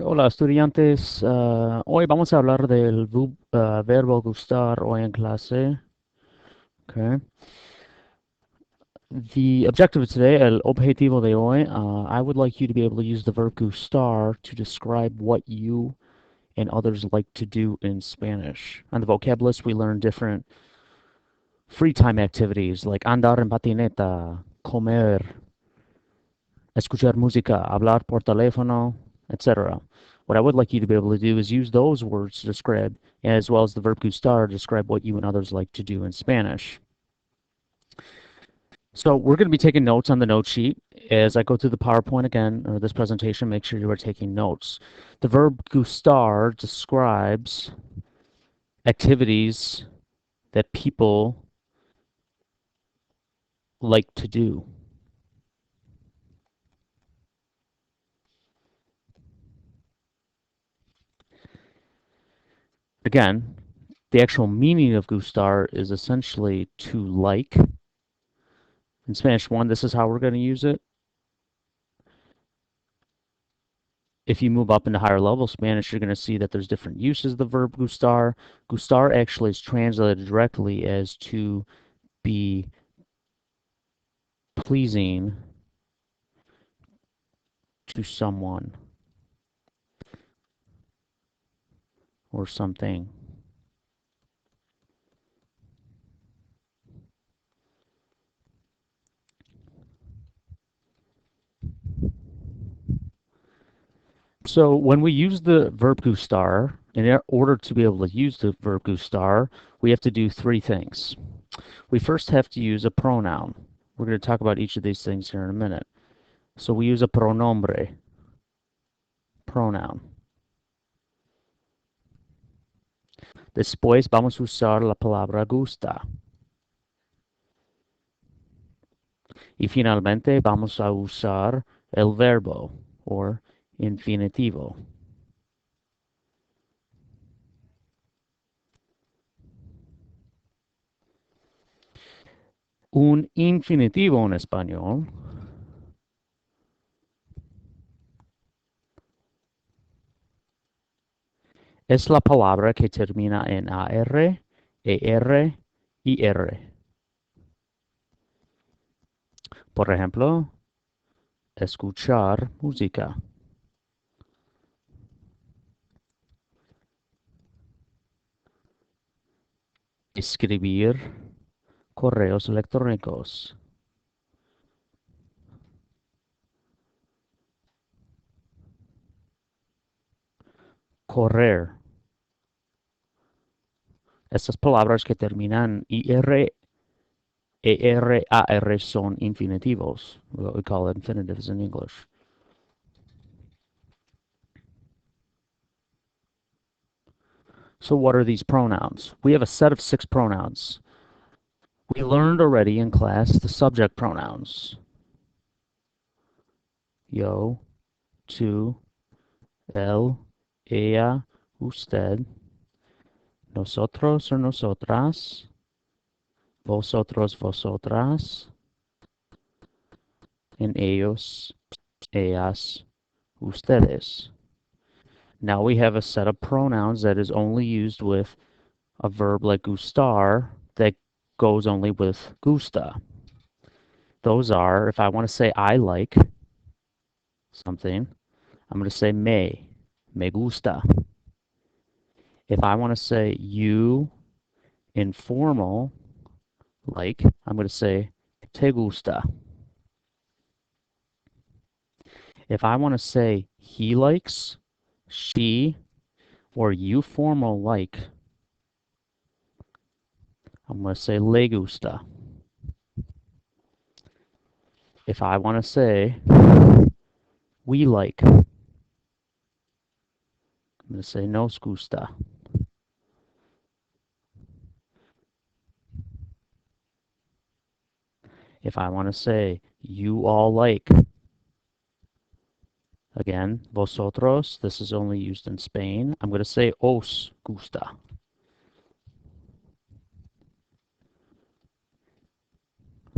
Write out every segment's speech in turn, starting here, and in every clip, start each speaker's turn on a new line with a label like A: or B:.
A: Hola estudiantes. Hoy vamos a hablar del verbo gustar hoy en clase. Okay. The objective of today, el objetivo de hoy, I would like you to be able to use the verb gustar to describe what you and others like to do in Spanish. On the vocab list, we learn different free time activities like andar en patineta, comer, escuchar música, hablar por teléfono, etc. What I would like you to be able to do is use those words to describe, as well as the verb gustar, to describe what you and others like to do in Spanish. So we're going to be taking notes on the note sheet. As I go through the PowerPoint again, or this presentation, make sure you are taking notes. The verb gustar describes activities that people like to do. Again, the actual meaning of gustar is essentially to like. In Spanish 1, this is how we're going to use it. If you move up into higher level Spanish, you're going to see that there's different uses of the verb gustar. Gustar actually is translated directly as to be pleasing to someone or something. So when we use the verb gustar, in order to be able to use the verb gustar, we have to do three things. We first have to use a pronoun. We're going to talk about each of these things here in a minute. So we use a pronombre, pronoun. Después vamos a usar la palabra gusta. Y finalmente vamos a usar el verbo o infinitivo. Un infinitivo en español es la palabra que termina en AR, ER y R. Por ejemplo, escuchar música, escribir correos electrónicos, correr. Estas palabras que terminan IR, ER, AR son infinitivos, what we call infinitives in English. So what are these pronouns? We have a set of 6 pronouns. We learned already in class the subject pronouns. Yo, tú, él, ella, usted, nosotros o nosotras, vosotros, vosotras, and ellos, ellas, ustedes. Now we have a set of pronouns that is only used with a verb like gustar that goes only with gusta. Those are, if I want to say I like something, I'm going to say me gusta. If I want to say you informal like, I'm going to say te gusta. If I want to say he likes, she, or you formal like, I'm going to say le gusta. If I want to say we like, I'm going to say nos gusta. If I want to say you all like, again, vosotros, this is only used in Spain, I'm going to say os gusta.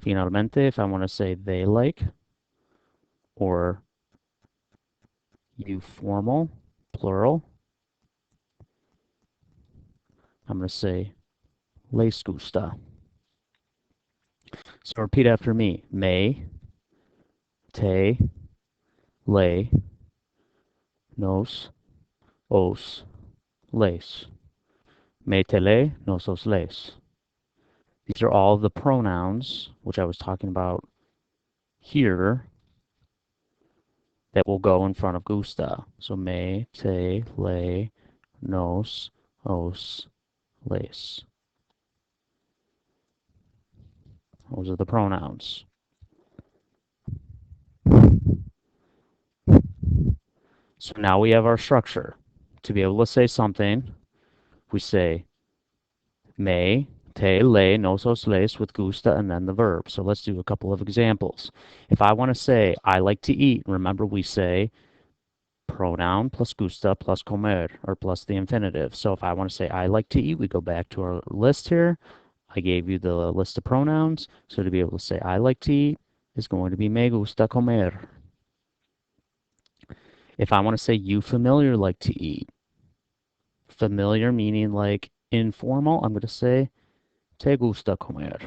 A: Finalmente, if I want to say they like, or you formal, plural. I'm going to say les gusta. So repeat after me. Me, te, le, nos, os, les. Me, te, le, nos, os, les. These are all the pronouns, which I was talking about here, that will go in front of gusta. So me, te, le, nos, os, les. Those are the pronouns. So now we have our structure. To be able to say something, we say me, te, le, nos, os, les with gusta and then the verb. So let's do a couple of examples. If I want to say I like to eat, remember we say pronoun plus gusta plus comer or plus the infinitive. So if I want to say I like to eat, we go back to our list here. I gave you the list of pronouns. So to be able to say I like to eat is going to be me gusta comer. If I want to say you familiar like to eat, familiar meaning like informal, I'm going to say te gusta comer.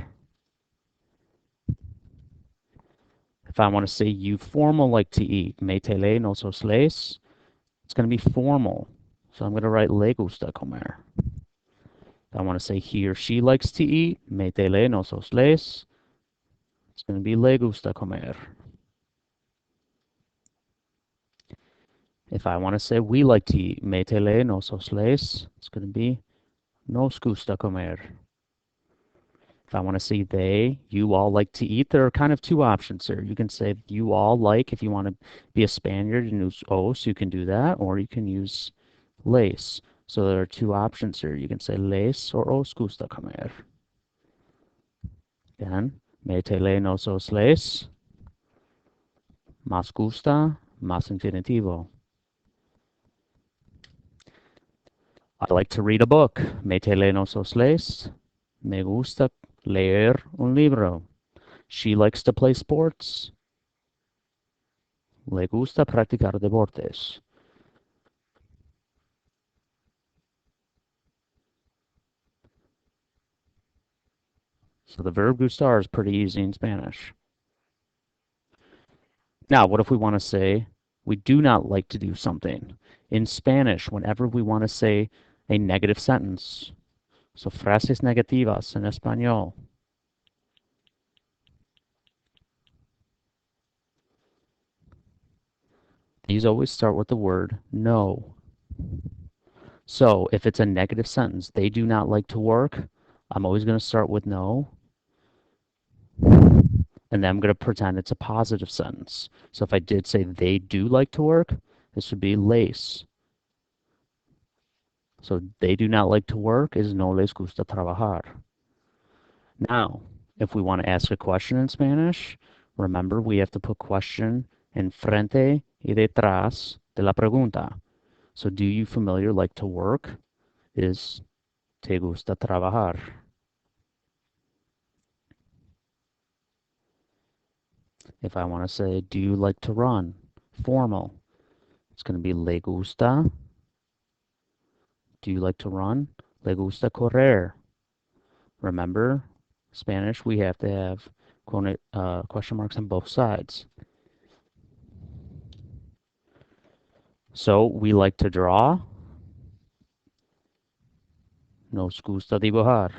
A: If I want to say you formal like to eat, me te le nos os les, it's going to be formal. So I'm going to write le gusta comer. If I want to say he or she likes to eat, me te le nos os les, it's going to be le gusta comer. If I want to say we like to eat, me te le nos os les, it's going to be nos gusta comer. If I want to say they, you all like to eat, there are kind of two options here. You can say you all like, if you want to be a Spaniard and use os, you can do that, or you can use les. So there are two options here. You can say les or os gusta comer. Again, me te le nos os les, más gusta, más infinitivo. I like to read a book. Me te le nos os les, me gusta leer un libro. She likes to play sports. Le gusta practicar deportes. So the verb gustar is pretty easy in Spanish. Now, what if we want to say we do not like to do something? In Spanish, whenever we want to say a negative sentence, so frases negativas en español, these always start with the word no. So if it's a negative sentence, they do not like to work, I'm always going to start with no. And then I'm going to pretend it's a positive sentence. So if I did say they do like to work, this would be les. So they do not like to work is no les gusta trabajar. Now, if we want to ask a question in Spanish, remember we have to put question en frente y detrás de la pregunta. So do you familiar like to work is te gusta trabajar. If I want to say, do you like to run? Formal. It's going to be le gusta. Do you like to run? Le gusta correr. Remember, Spanish, we have to have question marks on both sides. So we like to draw. Nos gusta dibujar.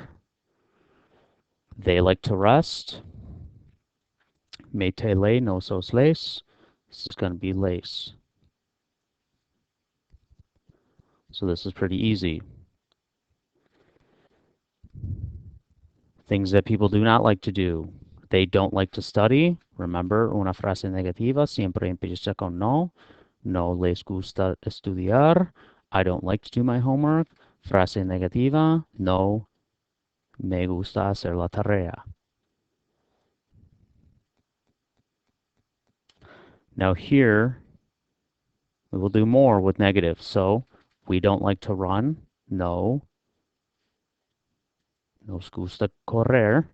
A: They like to rest. Me te le nos os les. This is going to be les. So this is pretty easy. Things that people do not like to do. They don't like to study. Remember, una frase negativa siempre empieza con no. No les gusta estudiar. I don't like to do my homework. Frase negativa. No me gusta hacer la tarea. Now here, we will do more with negative. So, we don't like to run. No. Nos gusta correr.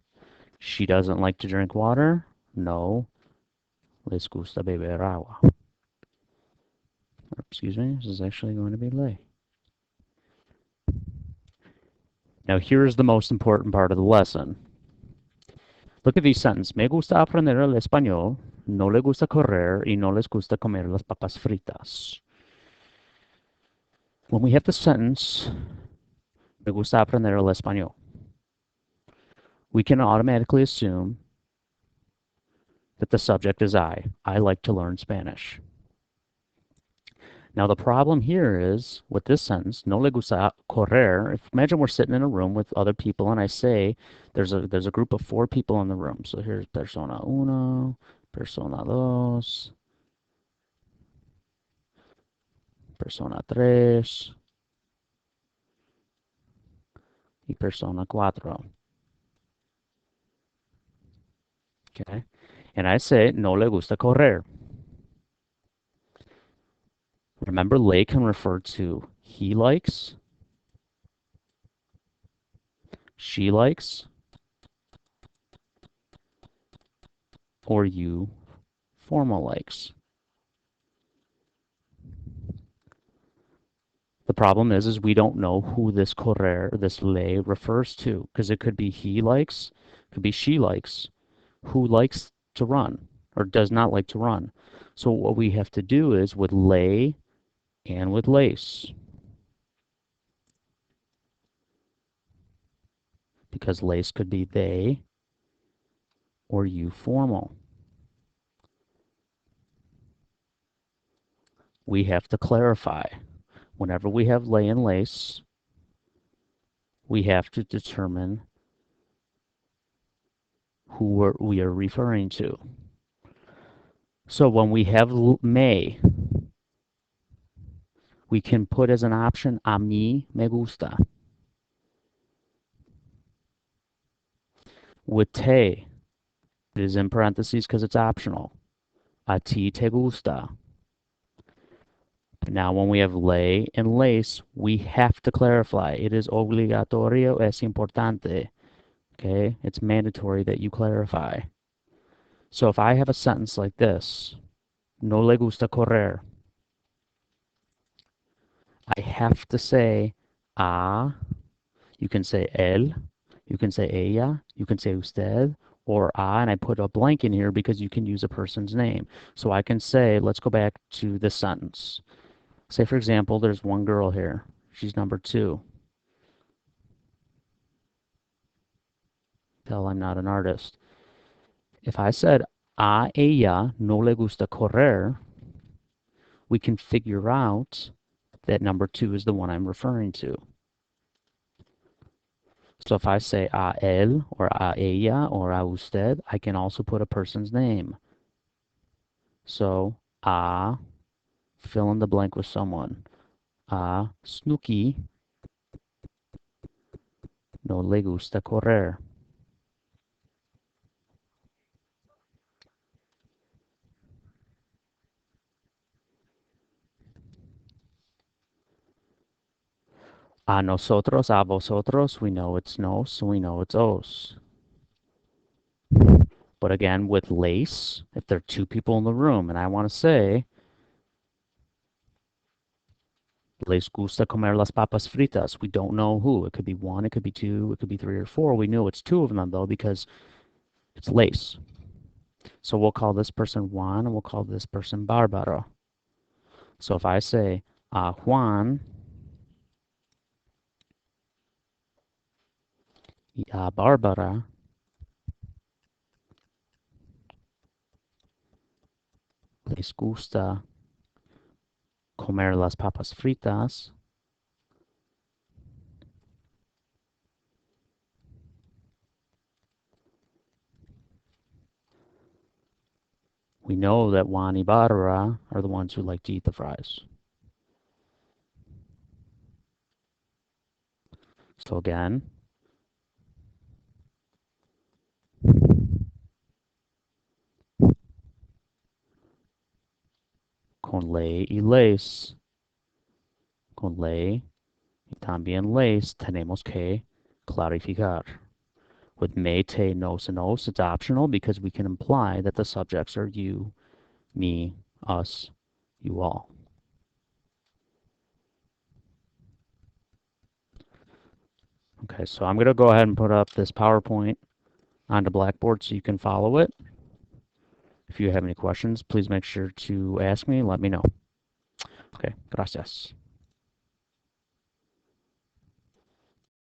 A: She doesn't like to drink water. No. Les gusta beber agua. excuse me, this is actually going to be le. Now here's the most important part of the lesson. Look at these sentences. Me gusta aprender el español, no le gusta correr, y no les gusta comer las papas fritas. When we have the sentence, me gusta aprender el español, we can automatically assume that the subject is I. I like to learn Spanish. Now the problem here is with this sentence, no le gusta correr. Imagine we're sitting in a room with other people and I say there's a group of 4 people in the room. So here's persona uno, persona dos, persona tres, y persona cuatro. Okay? And I say no le gusta correr. Remember, le can refer to he likes, she likes, or you formal likes. The problem is we don't know who this correr, this le, refers to, because it could be he likes, could be she likes, who likes to run or does not like to run. So what we have to do is with le and with lace, because lace could be they or you formal. We have to clarify. Whenever we have lay and lace, we have to determine who we are referring to. So when we have may, we can put as an option a mí me gusta. With te, it is in parentheses because it's optional. A ti te gusta. Now when we have ley and lace, we have to clarify. It is obligatorio, es importante. Okay, it's mandatory that you clarify. So if I have a sentence like this, no le gusta correr, I have to say a, you can say él, you can say ella, you can say usted, or a, and I put a blank in here because you can use a person's name. So I can say, let's go back to this sentence. Say, for example, there's one girl here. She's number 2. Tell I'm not an artist. If I said, a ella no le gusta correr, we can figure out that number 2 is the one I'm referring to. So if I say a él or a ella or a usted, I can also put a person's name. So a, fill in the blank with someone. A Snooki no le gusta correr. A nosotros, a vosotros, we know it's nos, we know it's os. But again, with lace, if there are 2 people in the room and I want to say, les gusta comer las papas fritas, we don't know who. It could be 1, it could be 2, it could be 3 or 4. We know it's 2 of them, though, because it's lace. So we'll call this person Juan, and we'll call this person Barbara. So if I say, Juan y a Barbara les gusta comer las papas fritas, we know that Juan y Barbara are the ones who like to eat the fries. So again, con ley y les, con ley y también les, tenemos que clarificar. With me, te, nos, and os, it's optional because we can imply that the subjects are you, me, us, you all. Okay, so I'm going to go ahead and put up this PowerPoint onto Blackboard so you can follow it. If you have any questions, please make sure to ask me. Let me know. Okay, gracias.